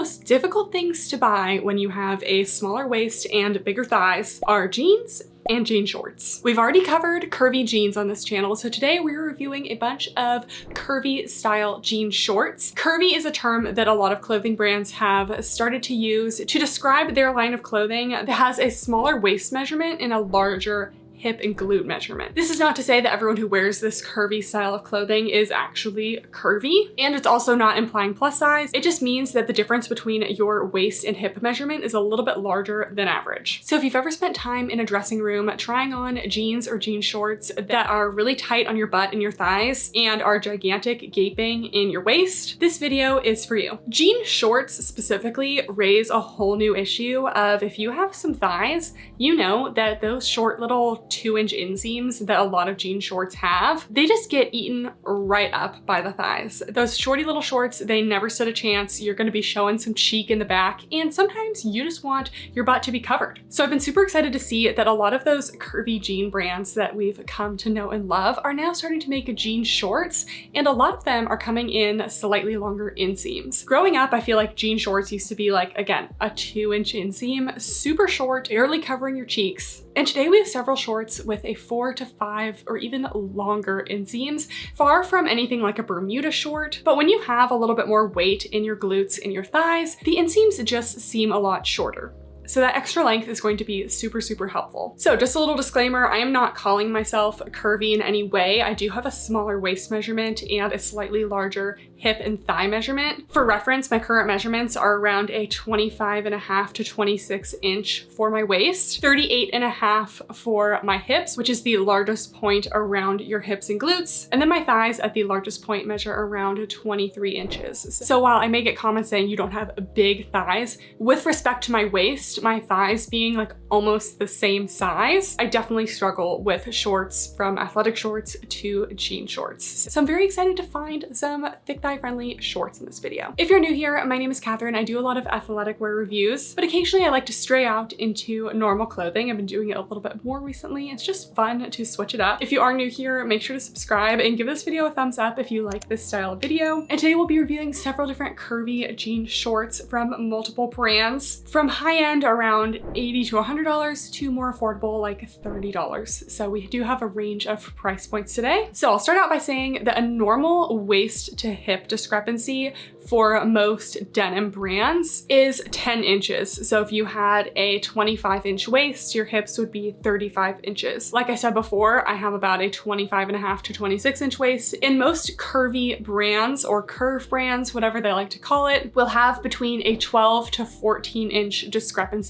most difficult things to buy when you have a smaller waist and bigger thighs are jeans and jean shorts. We've already covered curvy jeans on this channel, so today we're reviewing a bunch of curvy style jean shorts. Curvy is a term that a lot of clothing brands have started to use to describe their line of clothing that has a smaller waist measurement and a larger hip and glute measurement. This is not to say that everyone who wears this curvy style of clothing is actually curvy, and it's also not implying plus size. It just means that the difference between your waist and hip measurement is a little bit larger than average. So if you've ever spent time in a dressing room trying on jeans or jean shorts that are really tight on your butt and your thighs and are gigantic gaping in your waist, this video is for you. Jean shorts specifically raise a whole new issue of, if you have some thighs, you know that those short little 2-inch inseams that a lot of jean shorts have, they just get eaten right up by the thighs. Those shorty little shorts, they never stood a chance. You're gonna be showing some cheek in the back, and sometimes you just want your butt to be covered. So I've been super excited to see that a lot of those curvy jean brands that we've come to know and love are now starting to make jean shorts, and a lot of them are coming in slightly longer inseams. Growing up, I feel like jean shorts used to be like, again, a 2-inch inseam, super short, barely covering your cheeks. And today we have several shorts with a 4 to 5 or even longer inseams, far from anything like a Bermuda short. But when you have a little bit more weight in your glutes and your thighs, the inseams just seem a lot shorter. So that extra length is going to be super, super helpful. So just a little disclaimer, I am not calling myself curvy in any way. I do have a smaller waist measurement and a slightly larger hip and thigh measurement. For reference, my current measurements are around a 25.5 to 26 inch for my waist, 38.5 for my hips, which is the largest point around your hips and glutes. And then my thighs at the largest point measure around 23 inches. So while I may get comments saying you don't have big thighs, with respect to my waist, my thighs being like almost the same size, I definitely struggle with shorts, from athletic shorts to jean shorts. So I'm very excited to find some thick thigh friendly shorts in this video. If you're new here, my name is Catherine. I do a lot of athletic wear reviews, but occasionally I like to stray out into normal clothing. I've been doing it a little bit more recently. It's just fun to switch it up. If you are new here, make sure to subscribe and give this video a thumbs up if you like this style of video. And today we'll be reviewing several different curvy jean shorts from multiple brands, from high-end around $80 to $100 to more affordable like $30. So we do have a range of price points today. So I'll start out by saying that a normal waist to hip discrepancy for most denim brands is 10 inches. So if you had a 25-inch waist, your hips would be 35 inches. Like I said before, I have about a 25.5 to 26-inch waist, and most curvy brands or curve brands, whatever they like to call it, will have between a 12 to 14-inch discrepancy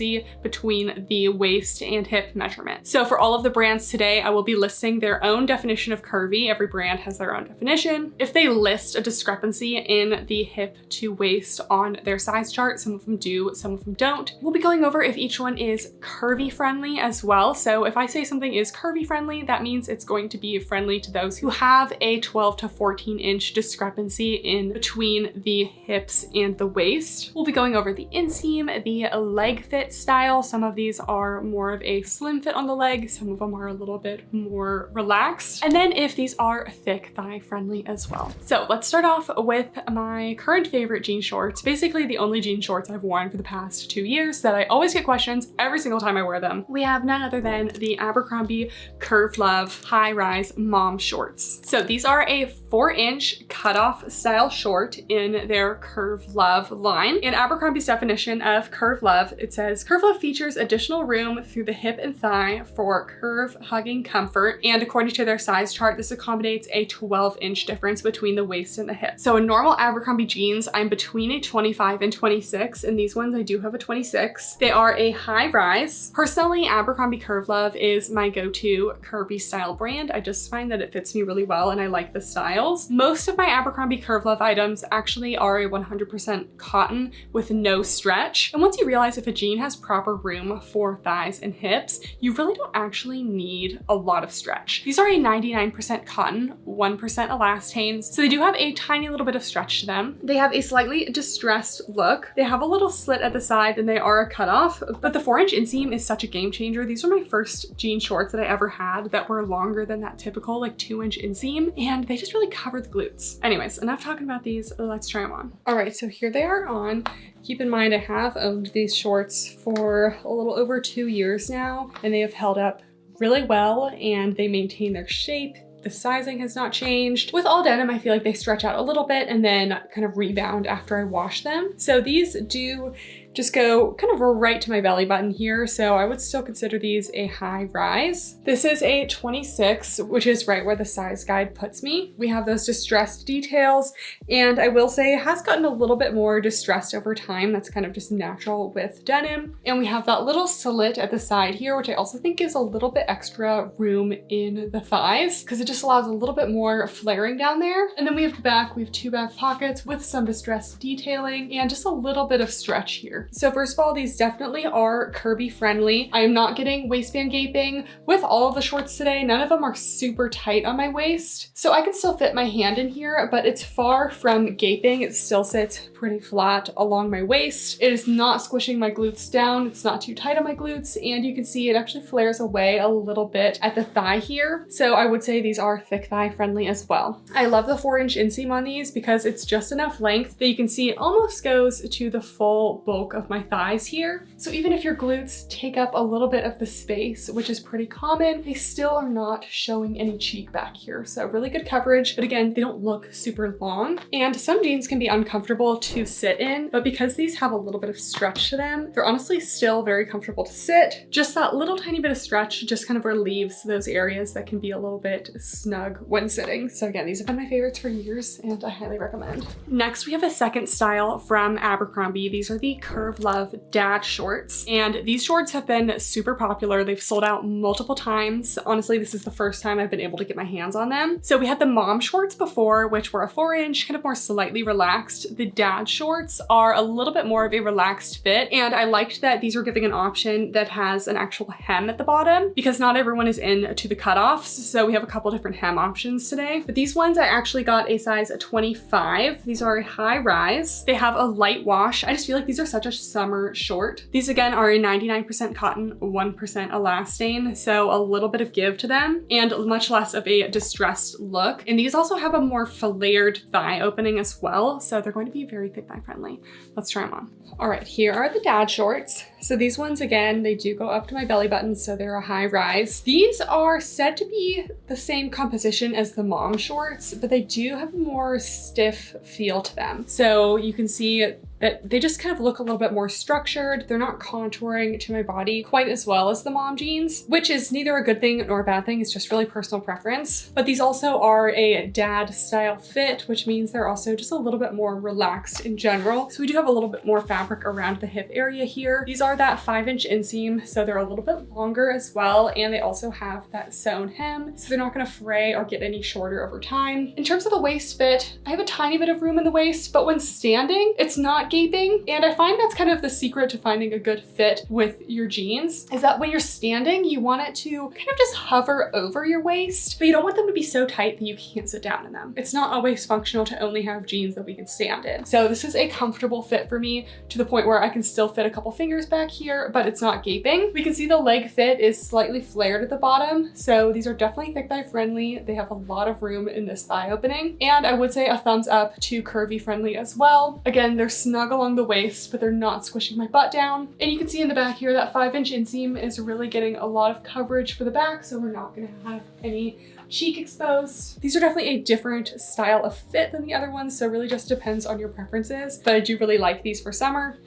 between the waist and hip measurement. So for all of the brands today, I will be listing their own definition of curvy. Every brand has their own definition. If they list a discrepancy in the hip to waist on their size chart, some of them do, some of them don't. We'll be going over if each one is curvy friendly as well. So if I say something is curvy friendly, that means it's going to be friendly to those who have a 12 to 14-inch discrepancy in between the hips and the waist. We'll be going over the inseam, the leg fit style. Some of these are more of a slim fit on the leg, some of them are a little bit more relaxed, and then if these are thick thigh friendly as well. So let's start off with my current favorite jean shorts, basically the only jean shorts I've worn for the past 2 years that I always get questions every single time I wear them. We have none other than the Abercrombie Curve Love High Rise Mom Shorts. So these are a 4-inch cutoff style short in their Curve Love line. In Abercrombie's definition of Curve Love, it says, Curve Love features additional room through the hip and thigh for curve hugging comfort, and according to their size chart, this accommodates a 12-inch difference between the waist and the hip. So in normal Abercrombie jeans, I'm between a 25 and 26, and these ones I do have a 26. They are a high rise. Personally, Abercrombie Curve Love is my go-to curvy style brand. I just find that it fits me really well and I like the styles. Most of my Abercrombie Curve Love items actually are a 100% cotton with no stretch. And once you realize if a jean has proper room for thighs and hips, you really don't actually need a lot of stretch. These are a 99% cotton, 1% elastane, so they do have a tiny little bit of stretch to them. They have a slightly distressed look. They have a little slit at the side and they are a cutoff, but the 4-inch inseam is such a game changer. These were my first jean shorts that I ever had that were longer than that typical like 2-inch inseam, and they just really cover the glutes. Anyways, enough talking about these, let's try them on. All right, so here they are on. Keep in mind I have owned these shorts for a little over 2 years now, and they have held up really well and they maintain their shape. The sizing has not changed. With all denim, I feel like they stretch out a little bit and then kind of rebound after I wash them. So these do just go kind of right to my belly button here. So I would still consider these a high rise. This is a 26, which is right where the size guide puts me. We have those distressed details, and I will say it has gotten a little bit more distressed over time. That's kind of just natural with denim. And we have that little slit at the side here, which I also think gives a little bit extra room in the thighs because it just allows a little bit more flaring down there. And then we have the back, we have 2 back pockets with some distressed detailing and just a little bit of stretch here. So first of all, these definitely are curvy friendly. I am not getting waistband gaping with all of the shorts today. None of them are super tight on my waist. So I can still fit my hand in here, but it's far from gaping. It still sits pretty flat along my waist. It is not squishing my glutes down. It's not too tight on my glutes. And you can see it actually flares away a little bit at the thigh here. So I would say these are thick thigh friendly as well. I love the 4-inch inseam on these because it's just enough length that you can see it almost goes to the full bulk of my thighs here. So even if your glutes take up a little bit of the space, which is pretty common, they still are not showing any cheek back here. So really good coverage, but again, they don't look super long. And some jeans can be uncomfortable to sit in, but because these have a little bit of stretch to them, they're honestly still very comfortable to sit. Just that little tiny bit of stretch just kind of relieves those areas that can be a little bit snug when sitting. So again, these have been my favorites for years and I highly recommend. Next, we have a second style from Abercrombie. These are the Curve Love dad shorts, and these shorts have been super popular. They've sold out multiple times. Honestly, this is the first time I've been able to get my hands on them. So we had the mom shorts before, which were a 4-inch, kind of more slightly relaxed. The dad shorts are a little bit more of a relaxed fit, and I liked that these were giving an option that has an actual hem at the bottom because not everyone is into the cutoffs. So we have a couple different hem options today, but these ones I actually got a size 25. These are a high rise. They have a light wash. I just feel like these are such a summer short. These again are a 99% cotton, 1% elastane, so a little bit of give to them and much less of a distressed look. And these also have a more flared thigh opening as well, so they're going to be very thick thigh friendly. Let's try them on. All right, here are the dad shorts. So these ones, again, they do go up to my belly button, so they're a high rise. These are said to be the same composition as the mom shorts, but they do have a more stiff feel to them. So you can see that they just kind of look a little bit more structured. They're not contouring to my body quite as well as the mom jeans, which is neither a good thing nor a bad thing. It's just really personal preference. But these also are a dad style fit, which means they're also just a little bit more relaxed in general. So we do have a little bit more fabric around the hip area here. These are that 5-inch inseam, so they're a little bit longer as well. And they also have that sewn hem, so they're not gonna fray or get any shorter over time. In terms of the waist fit, I have a tiny bit of room in the waist, but when standing, it's not gaping. And I find that's kind of the secret to finding a good fit with your jeans, is that when you're standing, you want it to kind of just hover over your waist, but you don't want them to be so tight that you can't sit down in them. It's not always functional to only have jeans that we can stand in. So this is a comfortable fit for me to the point where I can still fit a couple fingers back here, but it's not gaping. We can see the leg fit is slightly flared at the bottom. So these are definitely thick thigh friendly. They have a lot of room in this thigh opening. And I would say a thumbs up to curvy friendly as well. Again, they're snug along the waist, but they're not squishing my butt down. And you can see in the back here, that 5-inch inseam is really getting a lot of coverage for the back. So we're not gonna have any cheek exposed. These are definitely a different style of fit than the other ones. So it really just depends on your preferences, but I do really like these for summer.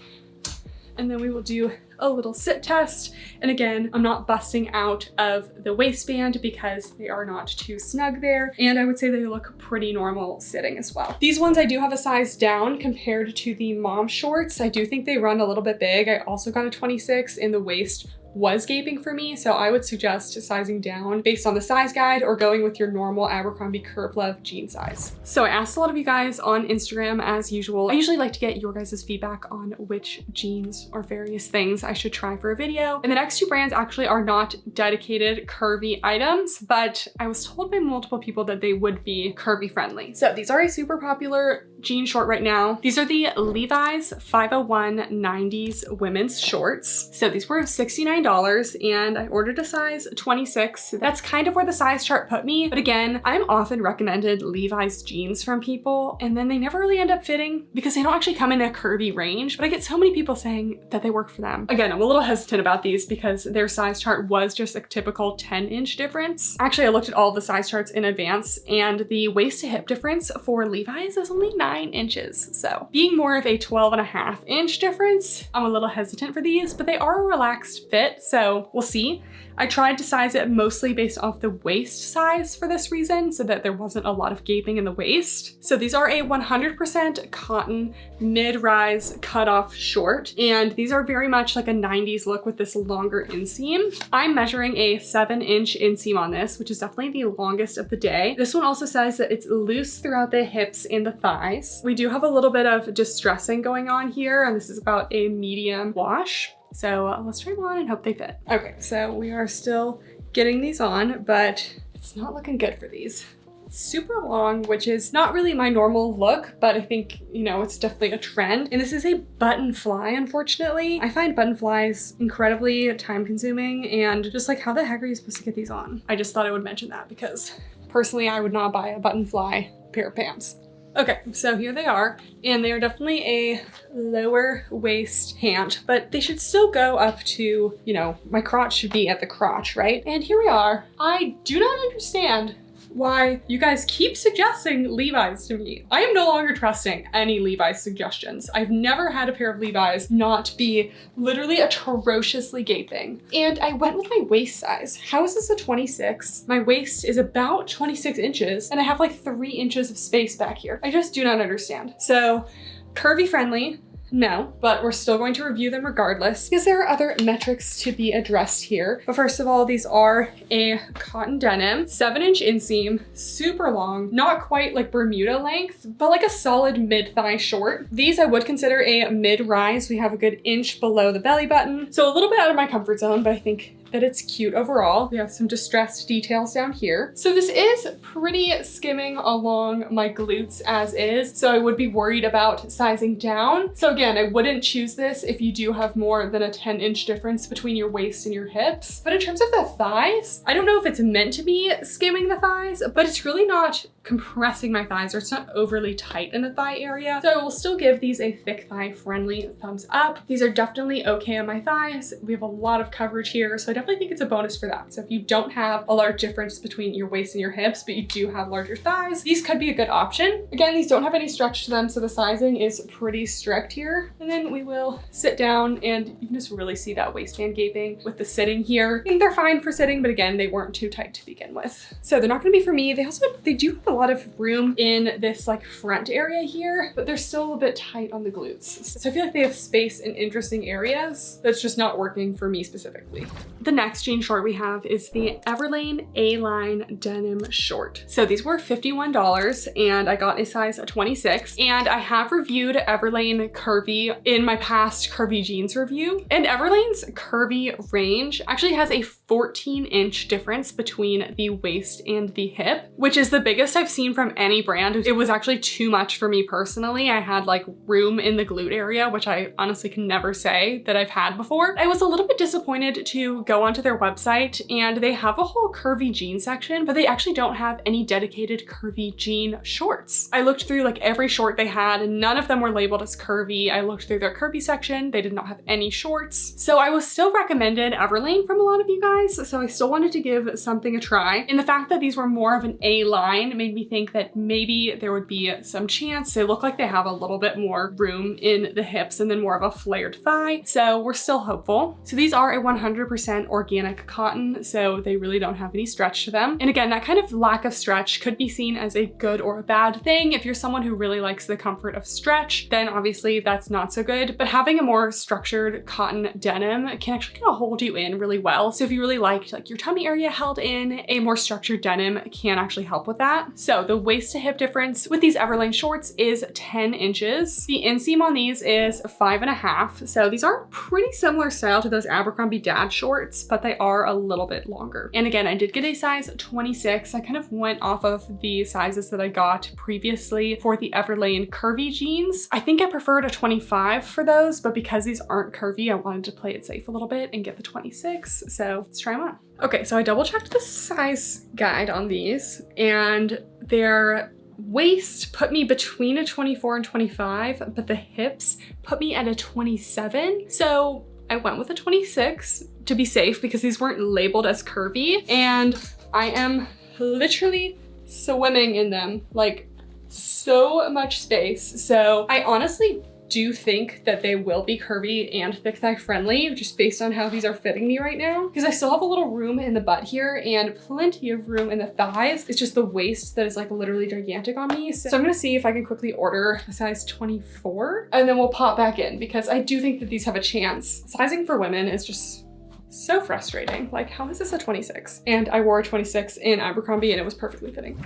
And then we will do a little sit test. And again, I'm not busting out of the waistband because they are not too snug there. And I would say they look pretty normal sitting as well. These ones I do have a size down compared to the mom shorts. I do think they run a little bit big. I also got a 26 in the waist was gaping for me, so I would suggest sizing down based on the size guide or going with your normal Abercrombie Curve Love jean size. So I asked a lot of you guys on Instagram as usual. I usually like to get your guys' feedback on which jeans or various things I should try for a video. And the next 2 brands actually are not dedicated curvy items, but I was told by multiple people that they would be curvy friendly. So these are a super popular jean short right now. These are the Levi's 501 90s women's shorts. So these were $69 and I ordered a size 26. That's kind of where the size chart put me. But again, I'm often recommended Levi's jeans from people and then they never really end up fitting because they don't actually come in a curvy range. But I get so many people saying that they work for them. Again, I'm a little hesitant about these because their size chart was just a typical 10-inch difference. Actually, I looked at all the size charts in advance and the waist to hip difference for Levi's is only 9 inches. So being more of a 12.5-inch difference, I'm a little hesitant for these, but they are a relaxed fit, so we'll see. I tried to size it mostly based off the waist size for this reason, so that there wasn't a lot of gaping in the waist. So these are a 100% cotton mid-rise cutoff short, and these are very much like a 90s look with this longer inseam. I'm measuring a 7-inch inseam on this, which is definitely the longest of the day. This one also says that it's loose throughout the hips and the thighs. We do have a little bit of distressing going on here, and this is about a medium wash. So let's try them on and hope they fit. Okay, so we are still getting these on, but it's not looking good for these. Super long, which is not really my normal look, but I think, you know, it's definitely a trend. And this is a button fly, unfortunately. I find button flies incredibly time consuming and just like, how the heck are you supposed to get these on? I just thought I would mention that because personally, I would not buy a button fly pair of pants. Okay, so here they are, and they are definitely a lower waist pant, but they should still go up to, you know, my crotch should be at the crotch, right? And here we are. I do not understand why you guys keep suggesting Levi's to me. I am no longer trusting any Levi's suggestions. I've never had a pair of Levi's not be literally atrociously gaping. And I went with my waist size. How is this a 26? My waist is about 26 inches and I have like 3 inches of space back here. I just do not understand. So curvy friendly, no, but we're still going to review them regardless because there are other metrics to be addressed here. But first of all, these are a cotton denim, 7-inch inseam, super long, not quite like Bermuda length, but like a solid mid-thigh short. These I would consider a mid-rise. We have a good inch below the belly button. So a little bit out of my comfort zone, but I think that it's cute overall. We have some distressed details down here. So this is pretty skimming along my glutes as is. So I would be worried about sizing down. So again, I wouldn't choose this if you do have more than a 10-inch difference between your waist and your hips. But in terms of the thighs, I don't know if it's meant to be skimming the thighs, but it's really not compressing my thighs or it's not overly tight in the thigh area. So I will still give these a thick thigh friendly thumbs up. These are definitely okay on my thighs. We have a lot of coverage here. So I definitely think it's a bonus for that. So if you don't have a large difference between your waist and your hips, but you do have larger thighs, these could be a good option. Again, these don't have any stretch to them. So the sizing is pretty strict here. And then we will sit down and you can just really see that waistband gaping with the sitting here. I think they're fine for sitting, but again, they weren't too tight to begin with. So they're not gonna be for me. They do have a lot of room in this like front area here, but they're still a bit tight on the glutes. So I feel like they have space in interesting areas that's just not working for me specifically. The next jean short we have is the Everlane A-line denim short. So these were $51 and I got a size 26, and I have reviewed Everlane Curvy in my past curvy jeans review. And Everlane's curvy range actually has a 14-inch difference between the waist and the hip, which is the biggest I've seen from any brand. It was actually too much for me personally. I had like room in the glute area, which I honestly can never say that I've had before. I was a little bit disappointed to go onto their website and they have a whole curvy jean section, but they actually don't have any dedicated curvy jean shorts. I looked through like every short they had and none of them were labeled as curvy. I looked through their curvy section. They did not have any shorts. So I was still recommended Everlane from a lot of you guys. So I still wanted to give something a try. And the fact that these were more of an A-line made me think that maybe there would be some chance. They look like they have a little bit more room in the hips and then more of a flared thigh. So we're still hopeful. So these are a 100% organic cotton, so they really don't have any stretch to them. And again, that kind of lack of stretch could be seen as a good or a bad thing. If you're someone who really likes the comfort of stretch, then obviously that's not so good. But having a more structured cotton denim can actually kind of hold you in really well. So if you really liked like your tummy area held in, a more structured denim can actually help with that. So the waist to hip difference with these Everlane shorts is 10 inches. The inseam on these is 5.5. So these are pretty similar style to those Abercrombie dad shorts. shorts, but they are a little bit longer. And again, I did get a size 26. I kind of went off of the sizes that I got previously for the Everlane curvy jeans. I think I preferred a 25 for those, but because these aren't curvy, I wanted to play it safe a little bit and get the 26. So let's try them on. Okay, so I double checked the size guide on these, and their waist put me between a 24 and 25, but the hips put me at a 27. So I went with a 26 to be safe because these weren't labeled as curvy, and I am literally swimming in them, like so much space. So I honestly do think that they will be curvy and thick thigh friendly just based on how these are fitting me right now, because I still have a little room in the butt here and plenty of room in the thighs. It's just the waist that is like literally gigantic on me. So I'm gonna see if I can quickly order a size 24 and then we'll pop back in, because I do think that these have a chance. Sizing for women is just so frustrating. Like, how is this a 26? And I wore a 26 in Abercrombie and it was perfectly fitting.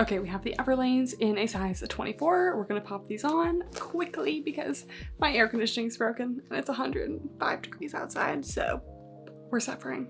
Okay, we have the Everlanes in a size 24. We're gonna pop these on quickly because my air conditioning is broken and it's 105 degrees outside, so we're suffering.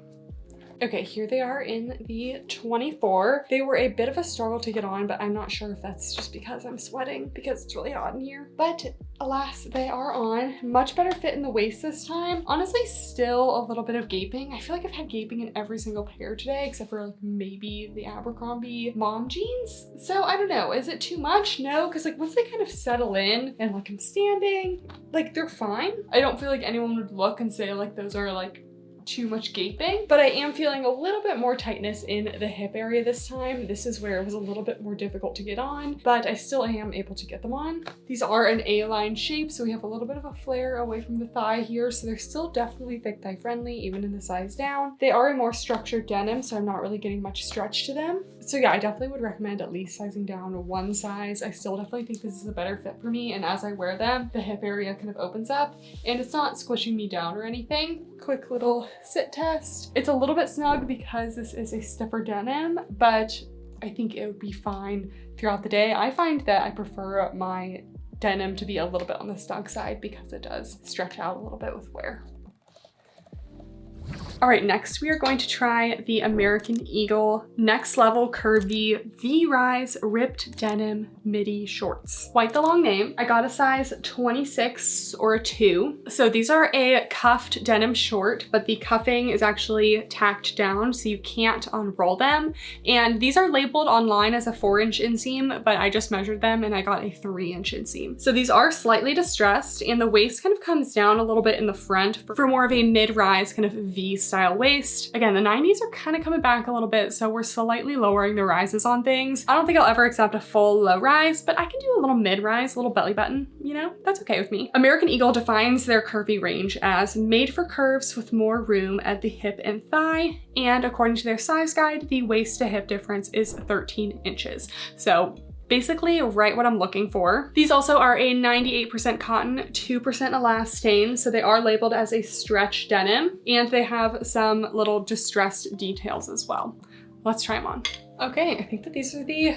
Okay, here they are in the 24. They were a bit of a struggle to get on, but I'm not sure if that's just because I'm sweating because it's really hot in here. But alas, they are on. Much better fit in the waist this time. Honestly, still a little bit of gaping. I feel like I've had gaping in every single pair today, except for like maybe the Abercrombie mom jeans. So I don't know, is it too much? No, because like once they kind of settle in and like I'm standing, like they're fine. I don't feel like anyone would look and say like those are like too much gaping, but I am feeling a little bit more tightness in the hip area this time. This is where it was a little bit more difficult to get on, but I still am able to get them on. These are an A-line shape, so we have a little bit of a flare away from the thigh here, so they're still definitely thick thigh friendly, even in the size down. They are a more structured denim, so I'm not really getting much stretch to them. So yeah, I definitely would recommend at least sizing down one size. I still definitely think this is a better fit for me, and as I wear them, the hip area kind of opens up, and it's not squishing me down or anything. Quick little sit test. It's a little bit snug because this is a stiffer denim, but I think it would be fine throughout the day. I find that I prefer my denim to be a little bit on the snug side because it does stretch out a little bit with wear. All right, next we are going to try the American Eagle Next Level Curvy V-Rise Ripped Denim Midi Shorts. Quite the long name. I got a size 26 or a 2. So these are a cuffed denim short, but the cuffing is actually tacked down so you can't unroll them. And these are labeled online as a 4-inch inseam, but I just measured them and I got a 3-inch inseam. So these are slightly distressed and the waist kind of comes down a little bit in the front for more of a mid-rise kind of V-style waist. Again, the 90s are kind of coming back a little bit, so we're slightly lowering the rises on things. I don't think I'll ever accept a full low rise, but I can do a little mid-rise, a little belly button, you know, that's okay with me. American Eagle defines their curvy range as made for curves with more room at the hip and thigh, and according to their size guide, the waist to hip difference is 13 inches. So basically right what I'm looking for. These also are a 98% cotton, 2% elastane, so they are labeled as a stretch denim, and they have some little distressed details as well. Let's try them on. Okay, I think that these are the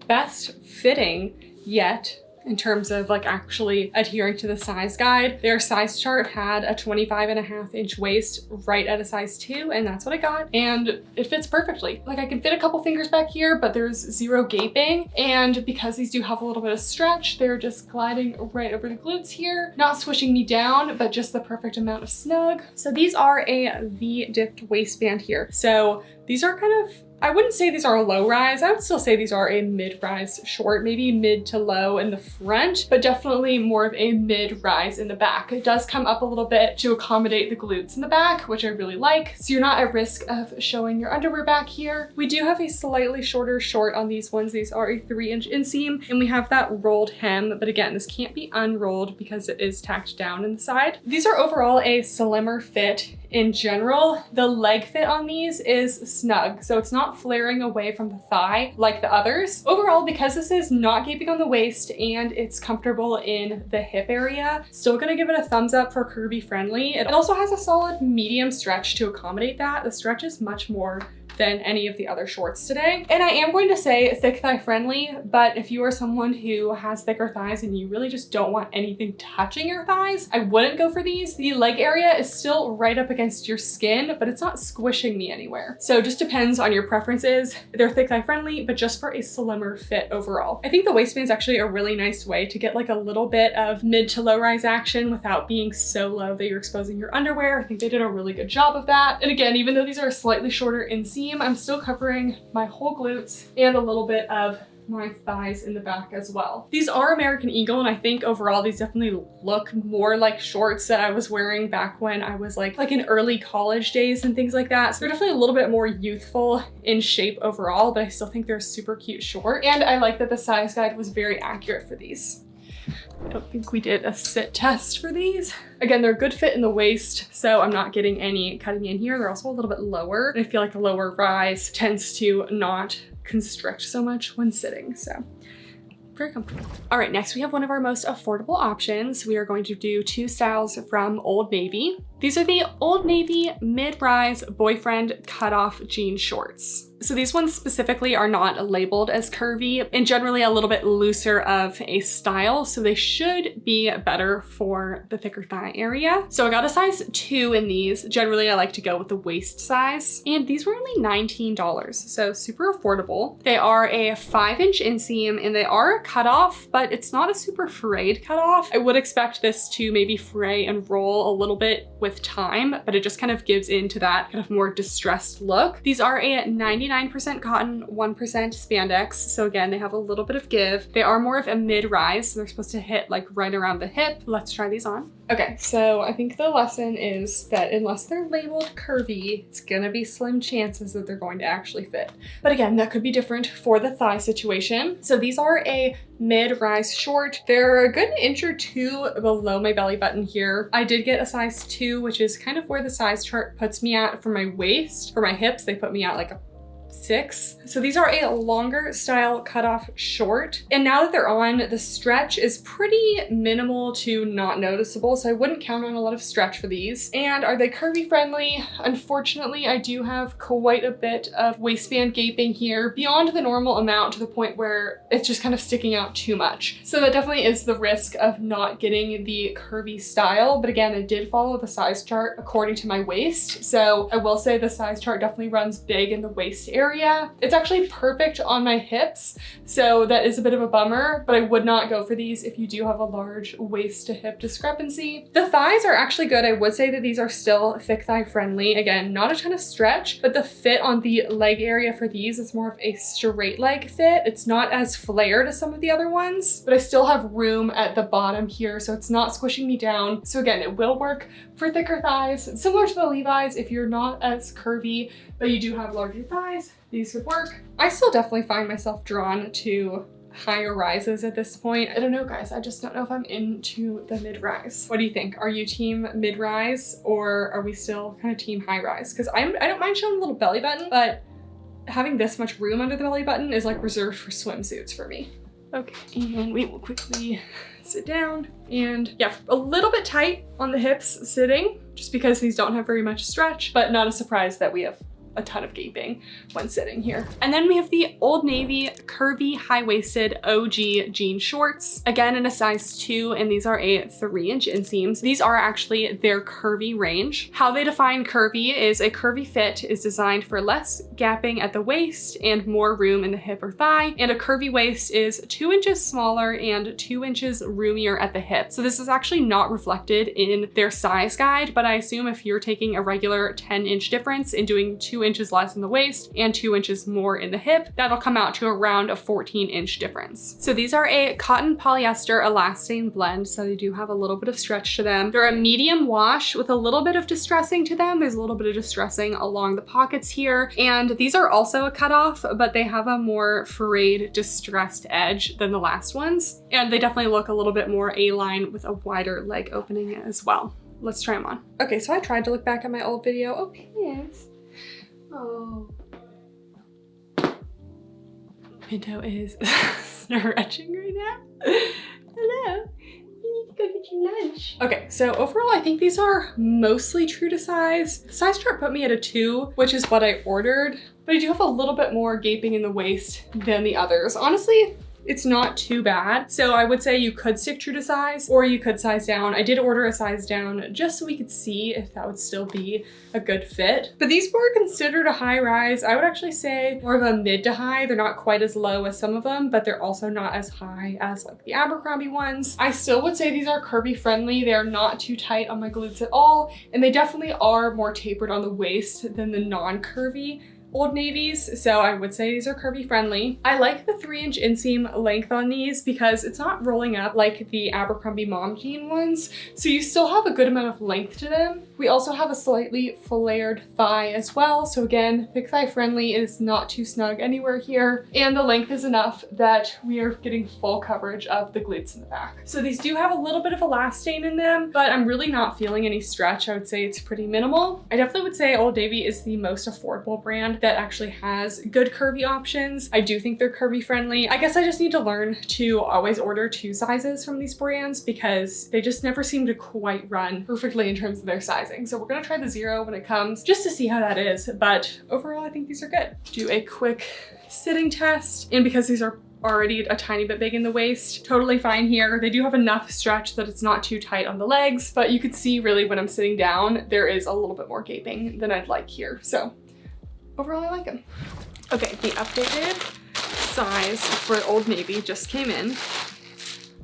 best fitting yet in terms of like actually adhering to the size guide. Their size chart had a 25.5-inch waist right at a size 2, and that's what I got. And it fits perfectly. Like I can fit a couple fingers back here, but there's zero gaping. And because these do have a little bit of stretch, they're just gliding right over the glutes here, not swishing me down, but just the perfect amount of snug. So these are a V-dipped waistband here. So these are kind of, I wouldn't say these are a low rise. I would still say these are a mid-rise short, maybe mid to low in the front, but definitely more of a mid-rise in the back. It does come up a little bit to accommodate the glutes in the back, which I really like. So you're not at risk of showing your underwear back here. We do have a slightly shorter short on these ones. These are a 3-inch inseam, and we have that rolled hem, but again, this can't be unrolled because it is tacked down in the side. These are overall a slimmer fit in general. The leg fit on these is snug, so it's not flaring away from the thigh like the others. Overall, because this is not gaping on the waist and it's comfortable in the hip area, still gonna give it a thumbs up for curvy friendly. It also has a solid medium stretch to accommodate that. The stretch is much more than any of the other shorts today. And I am going to say thick thigh friendly, but if you are someone who has thicker thighs and you really just don't want anything touching your thighs, I wouldn't go for these. The leg area is still right up against your skin, but it's not squishing me anywhere. So it just depends on your preferences. They're thick thigh friendly, but just for a slimmer fit overall. I think the waistband is actually a really nice way to get like a little bit of mid to low rise action without being so low that you're exposing your underwear. I think they did a really good job of that. And again, even though these are slightly shorter inseam, I'm still covering my whole glutes and a little bit of my thighs in the back as well. These are American Eagle, and I think overall these definitely look more like shorts that I was wearing back when I was like in early college days and things like that. So they're definitely a little bit more youthful in shape overall, but I still think they're a super cute short. And I like that the size guide was very accurate for these. I don't think we did a sit test for these. Again, they're a good fit in the waist, so I'm not getting any cutting in here. They're also a little bit lower, and I feel like a lower rise tends to not constrict so much when sitting, so very comfortable. All right, next we have one of our most affordable options. We are going to do two styles from Old Navy. These are the Old Navy mid-rise boyfriend cutoff jean shorts. So these ones specifically are not labeled as curvy and generally a little bit looser of a style, so they should be better for the thicker thigh area. So I got a size 2 in these. Generally, I like to go with the waist size, and these were only $19, so super affordable. They are a 5-inch inseam, and they are a cutoff, but it's not a super frayed cutoff. I would expect this to maybe fray and roll a little bit with time, but it just kind of gives into that kind of more distressed look. These are a 99% cotton, 1% spandex. So again, they have a little bit of give. They are more of a mid-rise, so they're supposed to hit like right around the hip. Let's try these on. Okay, so I think the lesson is that unless they're labeled curvy, it's gonna be slim chances that they're going to actually fit. But again, that could be different for the thigh situation. So these are a mid-rise short. They're a good inch or two below my belly button here. I did get a size 2, which is kind of where the size chart puts me at for my waist. For my hips, they put me at like a 6. So these are a longer style cutoff short. And now that they're on, the stretch is pretty minimal to not noticeable. So I wouldn't count on a lot of stretch for these. And are they curvy friendly? Unfortunately, I do have quite a bit of waistband gaping here beyond the normal amount to the point where it's just kind of sticking out too much. So that definitely is the risk of not getting the curvy style. But again, I did follow the size chart according to my waist. So I will say the size chart definitely runs big in the waist area. It's actually perfect on my hips, so that is a bit of a bummer, but I would not go for these if you do have a large waist to hip discrepancy. The thighs are actually good. I would say that these are still thick thigh friendly. Again, not a ton of stretch, but the fit on the leg area for these is more of a straight leg fit. It's not as flared as some of the other ones, but I still have room at the bottom here, so it's not squishing me down. So again, it will work for thicker thighs, similar to the Levi's if you're not as curvy, but you do have larger thighs. These would work. I still definitely find myself drawn to higher rises at this point. I don't know, guys. I just don't know if I'm into the mid-rise. What do you think? Are you team mid-rise or are we still kind of team high-rise? Because I don't mind showing a little belly button, but having this much room under the belly button is like reserved for swimsuits for me. Okay, and we will quickly sit down. And yeah, a little bit tight on the hips sitting, just because these don't have very much stretch, but not a surprise that we have a ton of gaping when sitting here. And then we have the Old Navy curvy high-waisted OG jean shorts, again in a size 2, and these are a 3-inch inseams. These are actually their curvy range. How they define curvy is a curvy fit is designed for less gapping at the waist and more room in the hip or thigh, and a curvy waist is 2 inches smaller and 2 inches roomier at the hip. So this is actually not reflected in their size guide, but I assume if you're taking a regular 10-inch difference and doing 2 inches less in the waist and 2 inches more in the hip, that'll come out to around a 14-inch difference. So these are a cotton polyester elastane blend, so they do have a little bit of stretch to them. They're a medium wash with a little bit of distressing to them. There's a little bit of distressing along the pockets here, and these are also a cutoff, but they have a more frayed, distressed edge than the last ones, and they definitely look a little bit more A-line with a wider leg opening as well. Let's try them on. Okay, so I tried to look back at my old video. Oh, pants. Oh. Pinto is stretching right now. Hello. You need to go get your lunch. Okay, so overall, I think these are mostly true to size. The size chart put me at a 2, which is what I ordered. but I do have a little bit more gaping in the waist than the others. Honestly, it's not too bad. So I would say you could stick true to size or you could size down. I did order a size down just so we could see if that would still be a good fit. But these were considered a high rise. I would actually say more of a mid to high. They're not quite as low as some of them, but they're also not as high as like the Abercrombie ones. I still would say these are curvy friendly. They are not too tight on my glutes at all. And they definitely are more tapered on the waist than the non-curvy Old Navies, so I would say these are curvy friendly. I like the 3-inch inseam length on these because it's not rolling up like the Abercrombie mom jean ones, so you still have a good amount of length to them. We also have a slightly flared thigh as well, so again, thick thigh friendly. It is not too snug anywhere here, and the length is enough that we are getting full coverage of the glutes in the back. So these do have a little bit of elastane in them, but I'm really not feeling any stretch. I would say it's pretty minimal. I definitely would say Old Navy is the most affordable brand that actually has good curvy options. I do think they're curvy friendly. I guess I just need to learn to always order 2 sizes from these brands because they just never seem to quite run perfectly in terms of their sizing. So we're gonna try the 0 when it comes just to see how that is. But overall, I think these are good. Do a quick sitting test. And because these are already a tiny bit big in the waist, totally fine here. They do have enough stretch that it's not too tight on the legs, but you could see really when I'm sitting down, there is a little bit more gaping than I'd like here. So overall, I like them. Okay, the updated size for Old Navy just came in.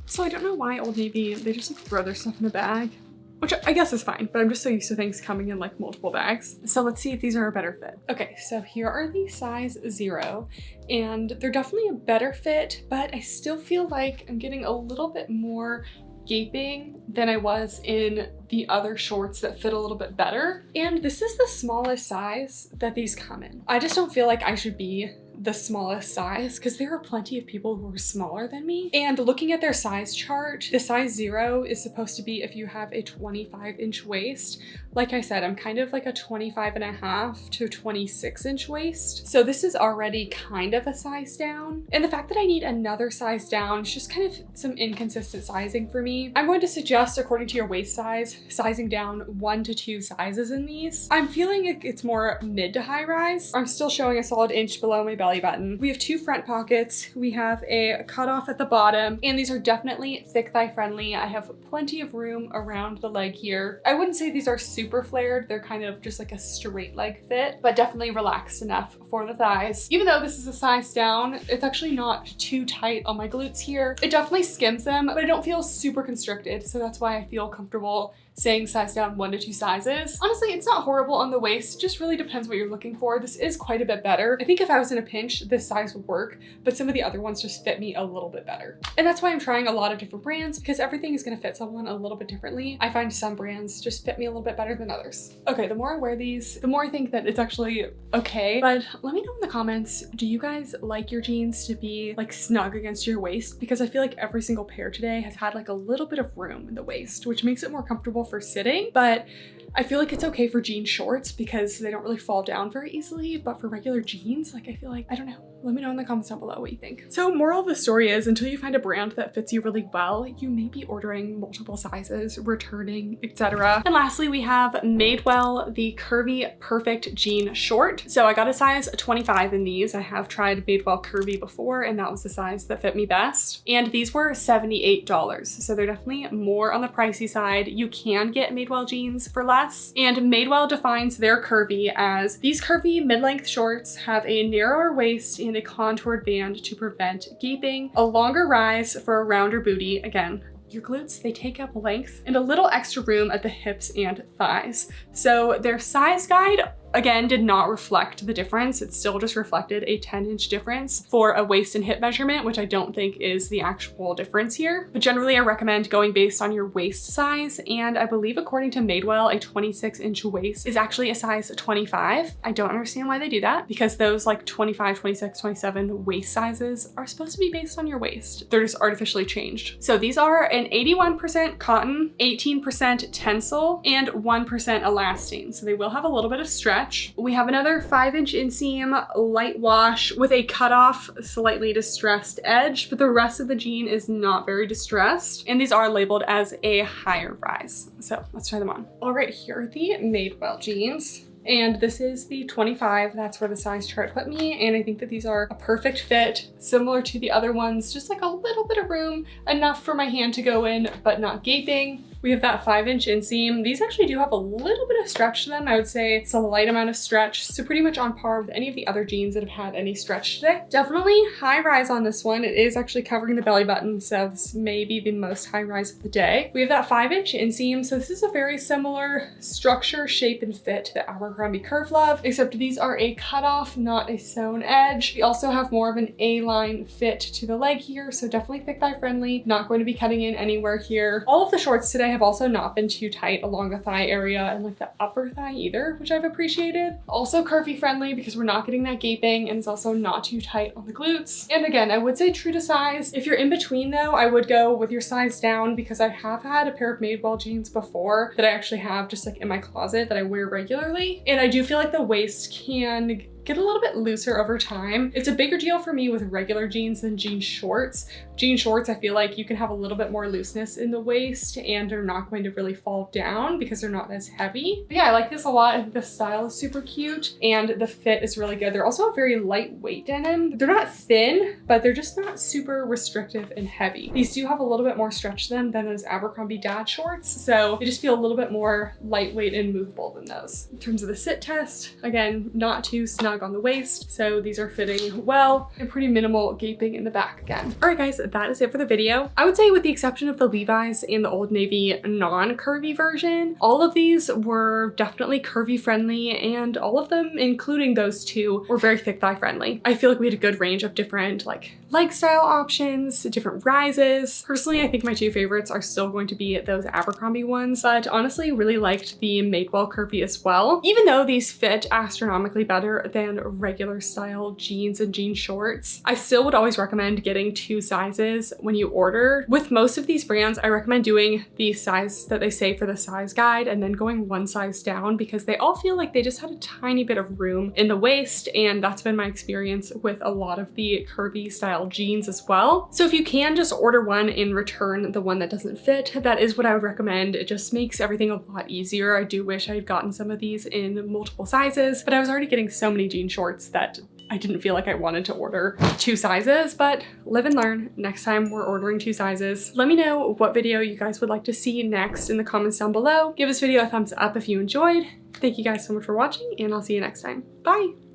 So I don't know why Old Navy, they just like throw their stuff in a bag, which I guess is fine, but I'm just so used to things coming in like multiple bags. So let's see if these are a better fit. Okay, so here are the size 0, and they're definitely a better fit, but I still feel like I'm getting a little bit more gaping than I was in the other shorts that fit a little bit better. And this is the smallest size that these come in. I just don't feel like I should be the smallest size because there are plenty of people who are smaller than me. And looking at their size chart, the size 0 is supposed to be if you have a 25-inch waist. Like I said, I'm kind of like a 25.5 to 26-inch waist. So this is already kind of a size down. And the fact that I need another size down is just kind of some inconsistent sizing for me. I'm going to suggest, according to your waist size, sizing down 1 to 2 sizes in these. I'm feeling it's more mid to high rise. I'm still showing a solid inch below my belly button. We have 2 front pockets. We have a cutoff at the bottom, and these are definitely thick thigh friendly. I have plenty of room around the leg here. I wouldn't say these are super flared. They're kind of just like a straight leg fit, but definitely relaxed enough for the thighs. Even though this is a size down, it's actually not too tight on my glutes here. It definitely skims them, but I don't feel super constricted. So that's why I feel comfortable saying size down 1 to 2 sizes. Honestly, it's not horrible on the waist. It just really depends what you're looking for. This is quite a bit better. I think if I was in a pinch, this size would work, but some of the other ones just fit me a little bit better. And that's why I'm trying a lot of different brands, because everything is gonna fit someone a little bit differently. I find some brands just fit me a little bit better than others. Okay, the more I wear these, the more I think that it's actually okay. But let me know in the comments, do you guys like your jeans to be like snug against your waist? Because I feel like every single pair today has had like a little bit of room in the waist, which makes it more comfortable for sitting, but I feel like it's okay for jean shorts because they don't really fall down very easily, but for regular jeans, like I feel like, I don't know. Let me know in the comments down below what you think. So moral of the story is, until you find a brand that fits you really well, you may be ordering multiple sizes, returning, etc. And lastly, we have Madewell, the Curvy Perfect Jean Short. So I got a size 25 in these. I have tried Madewell Curvy before, and that was the size that fit me best. And these were $78. So they're definitely more on the pricey side. You can get Madewell jeans for less. And Madewell defines their curvy as these curvy mid-length shorts have a narrower waist and a contoured band to prevent gaping, a longer rise for a rounder booty. Again, your glutes, they take up length, and a little extra room at the hips and thighs. So their size guide, again, did not reflect the difference. It still just reflected a 10-inch difference for a waist and hip measurement, which I don't think is the actual difference here. But generally, I recommend going based on your waist size. And I believe according to Madewell, a 26-inch waist is actually a size 25. I don't understand why they do that, because those like 25, 26, 27 waist sizes are supposed to be based on your waist. They're just artificially changed. So these are an 81% cotton, 18% tensile, and 1% elastane. So they will have a little bit of stretch. We have another 5-inch inseam light wash with a cutoff, slightly distressed edge, but the rest of the jean is not very distressed. And these are labeled as a higher rise. So let's try them on. All right, here are the Madewell jeans. and this is the 25. That's where the size chart put me, and I think that these are a perfect fit, similar to the other ones, just like a little bit of room, enough for my hand to go in, but not gaping. We have that 5-inch inseam. These actually do have a little bit of stretch to them. I would say it's a light amount of stretch, so pretty much on par with any of the other jeans that have had any stretch today. Definitely high rise on this one. It is actually covering the belly button, so this may be the most high rise of the day. We have that 5-inch inseam, so this is a very similar structure, shape, and fit to the Abercrombie Curve Love, except these are a cutoff, not a sewn edge. We also have more of an A-line fit to the leg here, so definitely thick thigh friendly, not going to be cutting in anywhere here. All of the shorts today have also not been too tight along the thigh area and like the upper thigh either, which I've appreciated. Also curvy friendly because we're not getting that gaping, and it's also not too tight on the glutes. And again, I would say true to size. If you're in between though, I would go with your size down, because I have had a pair of Madewell jeans before that I actually have just like in my closet that I wear regularly. And I do feel like the waist can get a little bit looser over time. It's a bigger deal for me with regular jeans than jean shorts. Jean shorts, I feel like you can have a little bit more looseness in the waist and they're not going to really fall down because they're not as heavy. But yeah, I like this a lot. I think the style is super cute and the fit is really good. They're also a very lightweight denim. They're not thin, but they're just not super restrictive and heavy. These do have a little bit more stretch to them than those Abercrombie dad shorts, so they just feel a little bit more lightweight and movable than those. In terms of the sit test, again, not too snug on the waist, so these are fitting well and pretty minimal gaping in the back again. All right guys, that is it for the video. I would say with the exception of the Levi's and the Old Navy non-curvy version, all of these were definitely curvy friendly, and all of them, including those two, were very thick thigh friendly. I feel like we had a good range of different like leg style options, different rises. Personally, I think my two favorites are still going to be those Abercrombie ones, but honestly really liked the Madewell curvy as well. Even though these fit astronomically better than regular style jeans and jean shorts, I still would always recommend getting 2 sizes when you order. With most of these brands, I recommend doing the size that they say for the size guide and then going 1 size down, because they all feel like they just had a tiny bit of room in the waist, and that's been my experience with a lot of the curvy style jeans as well. So if you can just order one and return the one that doesn't fit, that is what I would recommend. It just makes everything a lot easier. I do wish I had gotten some of these in multiple sizes, but I was already getting so many jean shorts that I didn't feel like I wanted to order 2 sizes, but live and learn. Next time we're ordering 2 sizes. Let me know what video you guys would like to see next in the comments down below. Give this video a thumbs up if you enjoyed. Thank you guys so much for watching, and I'll see you next time. Bye!